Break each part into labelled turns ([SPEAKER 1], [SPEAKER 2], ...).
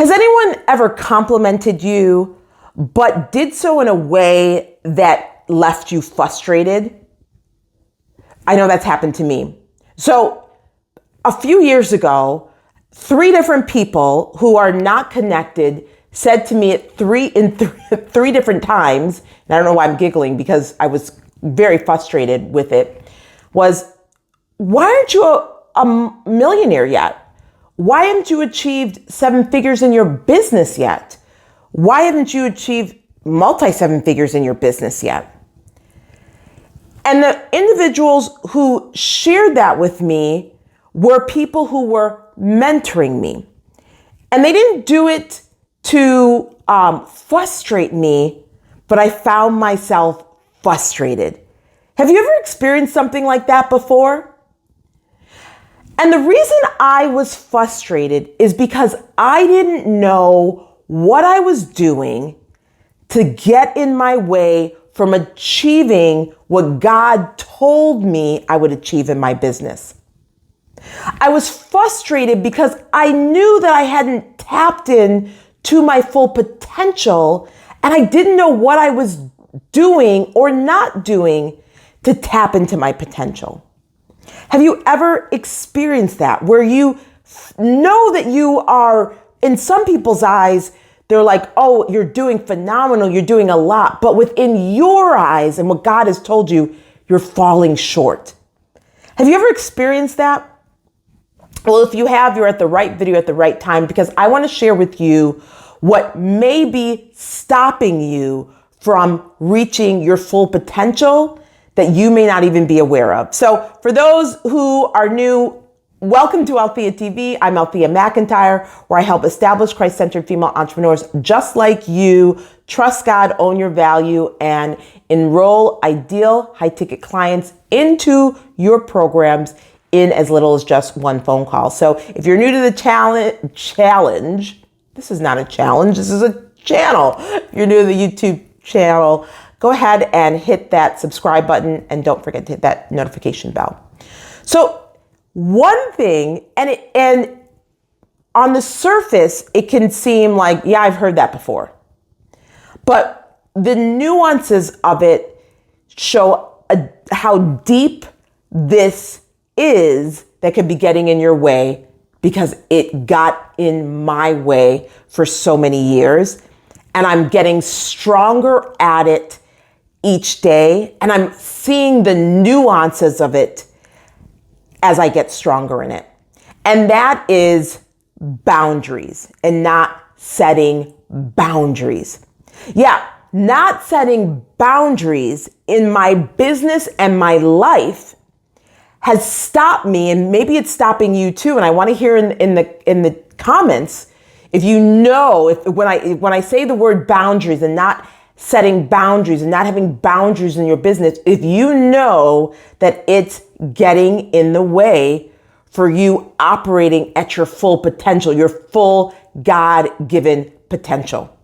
[SPEAKER 1] Has anyone ever complimented you, but did so in a way that left you frustrated? I know that's happened to me. So a few years ago, 3 different people who are not connected said to me at three different times, and I don't know why I'm giggling because I was very frustrated with it, was, why aren't you a millionaire yet? Why haven't you achieved 7 figures in your business yet? Why haven't you achieved multi-7 figures in your business yet? And the individuals who shared that with me were people who were mentoring me. And they didn't do it to frustrate me, but I found myself frustrated. Have you ever experienced something like that before? And the reason I was frustrated is because I didn't know what I was doing to get in my way from achieving what God told me I would achieve in my business. I was frustrated because I knew that I hadn't tapped in to my full potential, and I didn't know what I was doing or not doing to tap into my potential. Have you ever experienced that where you know that you are, in some people's eyes, they're like, oh, you're doing phenomenal, you're doing a lot, but within your eyes and what God has told you, you're falling short. Have you ever experienced that? Well, if you have, you're at the right video at the right time, because I want to share with you what may be stopping you from reaching your full potential that you may not even be aware of. So for those who are new, welcome to Althea TV. I'm Althea McIntyre, where I help establish Christ-centered female entrepreneurs just like you trust God, own your value, and enroll ideal high-ticket clients into your programs in as little as just one phone call. So if you're new to the challenge, this is not a challenge, this is a channel. If you're new to the YouTube channel, go ahead and hit that subscribe button, and don't forget to hit that notification bell. So one thing, and on the surface, it can seem like, yeah, I've heard that before. But the nuances of it show how deep this is that could be getting in your way, because it got in my way for so many years. And I'm getting stronger at it each day. And I'm seeing the nuances of it as I get stronger in it. And that is boundaries and not setting boundaries. Yeah, not setting boundaries in my business and my life has stopped me, and maybe it's stopping you too. And I want to hear in the comments if you know, if when I say the word boundaries and not setting boundaries and not having boundaries in your business, if you know that it's getting in the way for you operating at your full potential, your full God-given potential.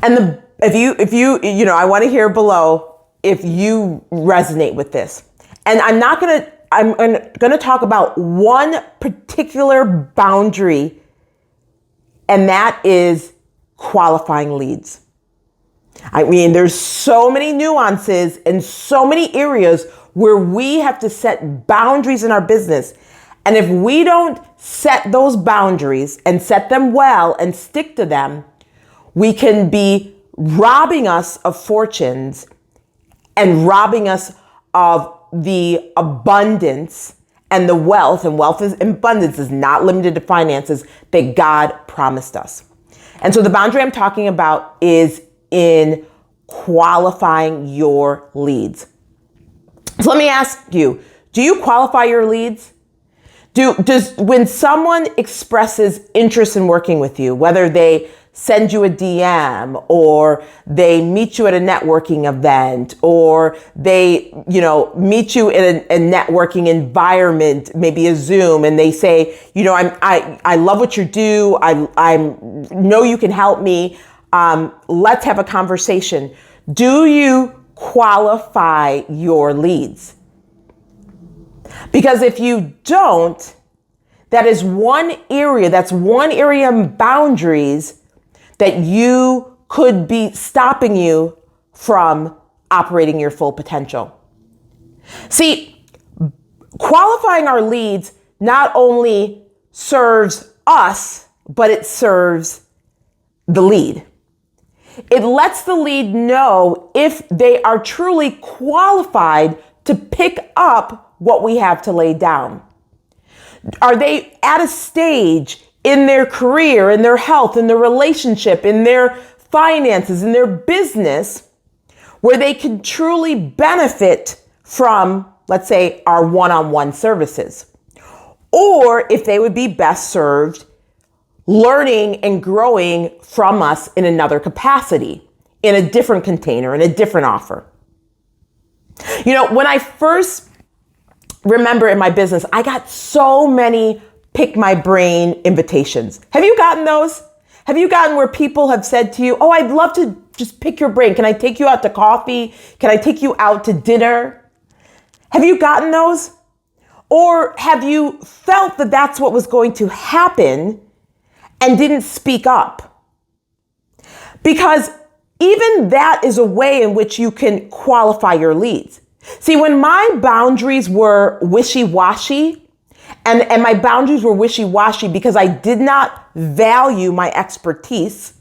[SPEAKER 1] And if you I want to hear below if you resonate with this. And I'm going to talk about one particular boundary, and that is qualifying leads. I mean, there's so many nuances and so many areas where we have to set boundaries in our business. And if we don't set those boundaries and set them well and stick to them, we can be robbing us of fortunes and robbing us of the abundance and the wealth, and wealth and abundance is not limited to finances, that God promised us. And so the boundary I'm talking about is in qualifying your leads. So let me ask you, do you qualify your leads? When someone expresses interest in working with you, whether they send you a DM or they meet you at a networking event or they, meet you in a networking environment, maybe a Zoom, and they say, I love what you do. I know you can help me. Let's have a conversation. Do you qualify your leads? Because if you don't, that is one area, that's one area of boundaries that you could be stopping you from operating your full potential. See, qualifying our leads not only serves us, but it serves the lead. It lets the lead know if they are truly qualified to pick up what we have to lay down. Are they at a stage in their career, in their health, in their relationship, in their finances, in their business, where they can truly benefit from, let's say, our one-on-one services? Or if they would be best served learning and growing from us in another capacity, in a different container, in a different offer. You know, when I first remember in my business, I got so many pick my brain invitations. Have you gotten those? Have you gotten where people have said to you, oh, I'd love to just pick your brain. Can I take you out to coffee? Can I take you out to dinner? Have you gotten those? Or have you felt that that's what was going to happen and didn't speak up? Because even that is a way in which you can qualify your leads. See, when my boundaries were wishy-washy, and my boundaries were wishy-washy because I did not value my expertise,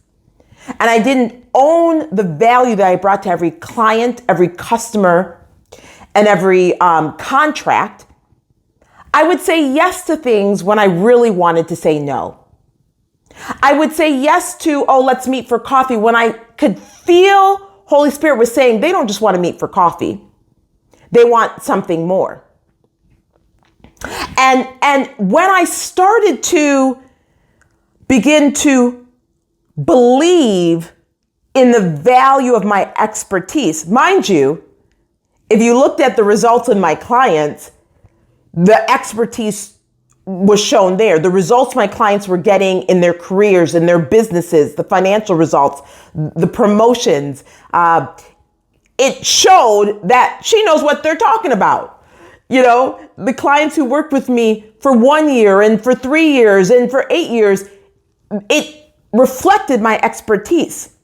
[SPEAKER 1] and I didn't own the value that I brought to every client, every customer, and every contract, I would say yes to things when I really wanted to say no. I would say yes to, oh, let's meet for coffee, when I could feel Holy Spirit was saying they don't just want to meet for coffee. They want something more. And when I started to begin to believe in the value of my expertise, mind you, if you looked at the results in my clients, the expertise was shown there. The results my clients were getting in their careers, in their businesses, the financial results, the promotions, it showed that she knows what they're talking about. You know, the clients who worked with me for 1 year and for 3 years and for 8 years, it reflected my expertise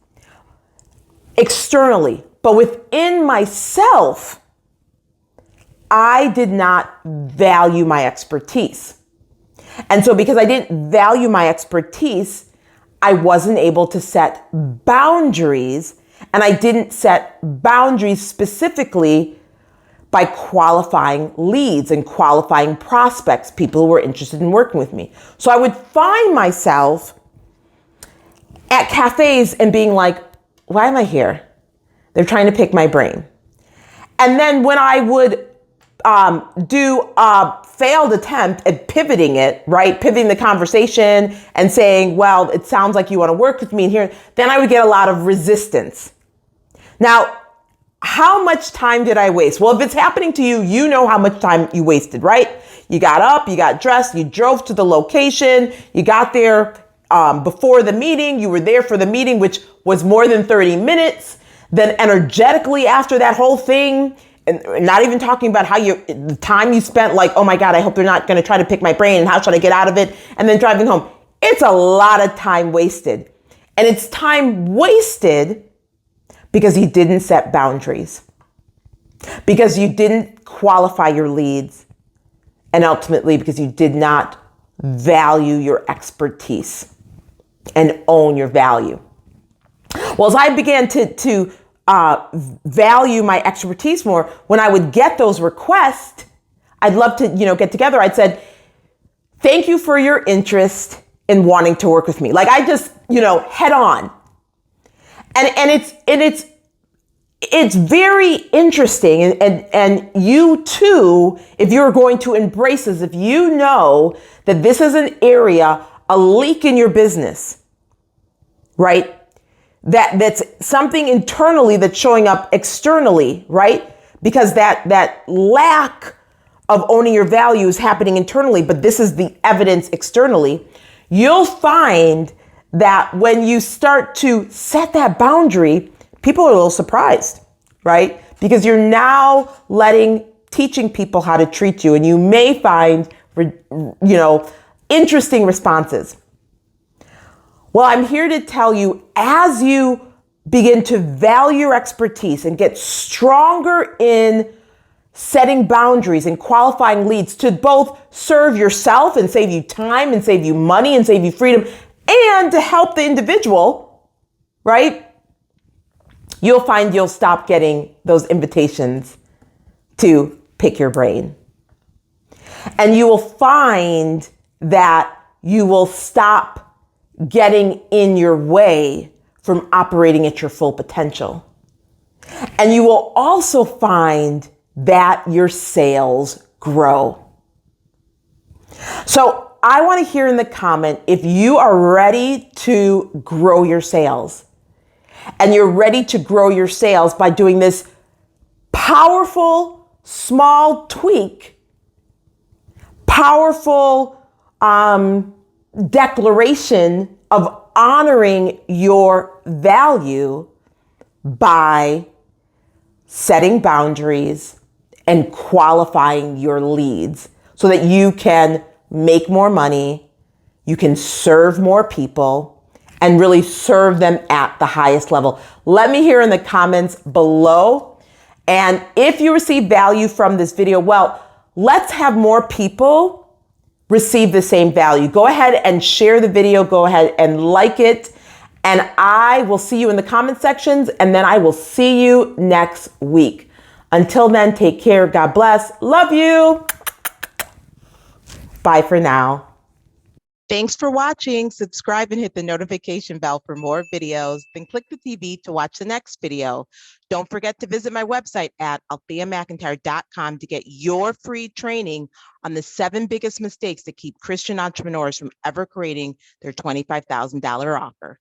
[SPEAKER 1] externally. But within myself, I did not value my expertise. And so because I didn't value my expertise, I wasn't able to set boundaries, and I didn't set boundaries specifically by qualifying leads and qualifying prospects, people who were interested in working with me. So I would find myself at cafes and being like, why am I here? They're trying to pick my brain. And then when I would do a failed attempt at pivoting it, right? Pivoting the conversation and saying, well, it sounds like you want to work with me here. Then I would get a lot of resistance. Now, how much time did I waste? Well, if it's happening to you, you know how much time you wasted, right? You got up, you got dressed, you drove to the location, you got there before the meeting, you were there for the meeting, which was more than 30 minutes. Then energetically after that whole thing, and not even talking about how the time you spent like, oh my God, I hope they're not going to try to pick my brain and how should I get out of it? And then driving home. It's a lot of time wasted. And it's time wasted because you didn't set boundaries, because you didn't qualify your leads, and ultimately because you did not value your expertise and own your value. Well, as I began to value my expertise more, when I would get those requests, I'd love to, get together. I'd said, thank you for your interest in wanting to work with me. Like I just, head on. And it's very interesting. And you too, if you're going to embrace this, if you know that this is an area, a leak in your business, right? That's something internally that's showing up externally, right? Because that lack of owning your value is happening internally, but this is the evidence externally. You'll find that when you start to set that boundary, people are a little surprised, right? Because you're now teaching people how to treat you. And you may find, Interesting responses. Well, I'm here to tell you, as you begin to value your expertise and get stronger in setting boundaries and qualifying leads to both serve yourself and save you time and save you money and save you freedom and to help the individual, right? You'll find you'll stop getting those invitations to pick your brain. And you will find that you will stop getting in your way from operating at your full potential. And you will also find that your sales grow. So I want to hear in the comment if you are ready to grow your sales. And you're ready to grow your sales by doing this powerful, small tweak, powerful declaration of honoring your value by setting boundaries and qualifying your leads so that you can make more money, you can serve more people, and really serve them at the highest level. Let me hear in the comments below. And if you receive value from this video, well, let's have more people receive the same value. Go ahead and share the video. Go ahead and like it. And I will see you in the comment sections. And then I will see you next week. Until then, take care. God bless. Love you. Bye for now. Thanks for watching. Subscribe and hit the notification bell for more videos. Then click the TV to watch the next video. Don't forget to visit my website at altheamcintyre.com to get your free training on the 7 biggest mistakes that keep Christian entrepreneurs from ever creating their $25,000 offer.